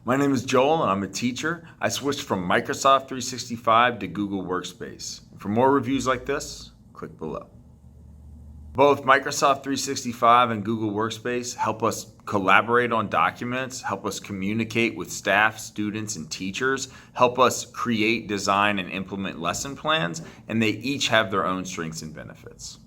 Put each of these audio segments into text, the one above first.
My name is Joel and I'm a teacher. I switched from Microsoft 365 to Google Workspace. For more reviews like this, click below. Both Microsoft 365 and Google Workspace help us collaborate on documents, help us communicate with staff, students, and teachers, help us create, design, and implement lesson plans, and they each have their own strengths and benefits.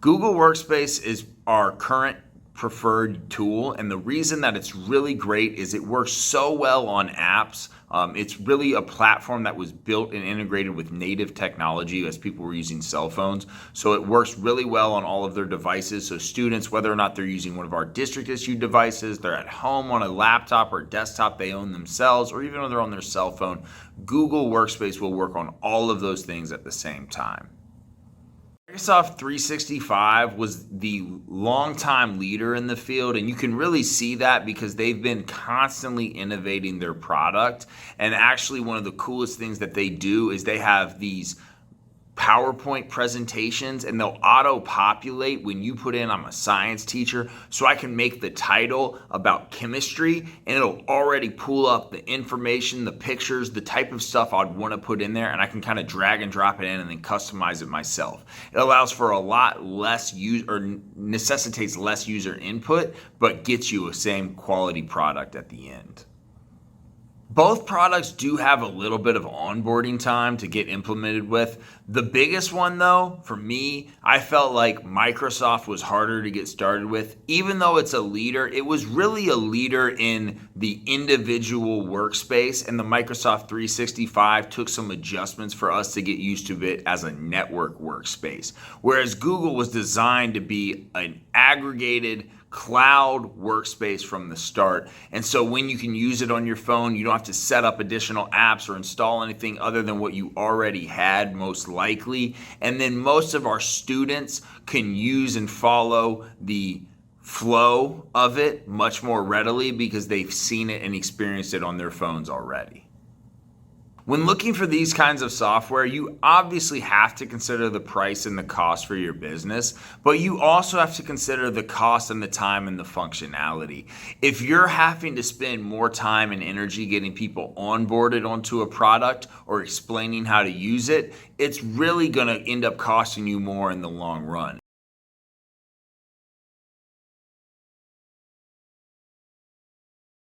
Google Workspace is our current preferred tool, and the reason that it's really great is it works so well on apps. It's really a platform that was built and integrated with native technology as people were using cell phones. So it works really well on all of their devices. So students, whether or not they're using one of our district issued devices, they're at home on a laptop or desktop they own themselves, or even when they're on their cell phone, Google Workspace will work on all of those things at the same time. Microsoft 365 was the longtime leader in the field, and you can really see that because they've been constantly innovating their product. And actually, one of the coolest things that they do is they have these PowerPoint presentations, and they'll auto-populate when you put in, I'm a science teacher, so I can make the title about chemistry, and it'll already pull up the information, the pictures, the type of stuff I'd want to put in there, and I can kind of drag and drop it in and then customize it myself. It allows for a lot less necessitates less user input, but gets you a same quality product at the end. Both products do have a little bit of onboarding time to get implemented with. The biggest one though, for me, I felt like Microsoft was harder to get started with. Even though it's a leader, it was really a leader in the individual workspace, and the Microsoft 365 took some adjustments for us to get used to it as a network workspace. Whereas Google was designed to be an aggregated cloud workspace from the start. And so when you can use it on your phone, you don't have to set up additional apps or install anything other than what you already had, most likely. And then most of our students can use and follow the flow of it much more readily because they've seen it and experienced it on their phones already. When looking for these kinds of software, you obviously have to consider the price and the cost for your business, but you also have to consider the cost and the time and the functionality. If you're having to spend more time and energy getting people onboarded onto a product or explaining how to use it, it's really going to end up costing you more in the long run.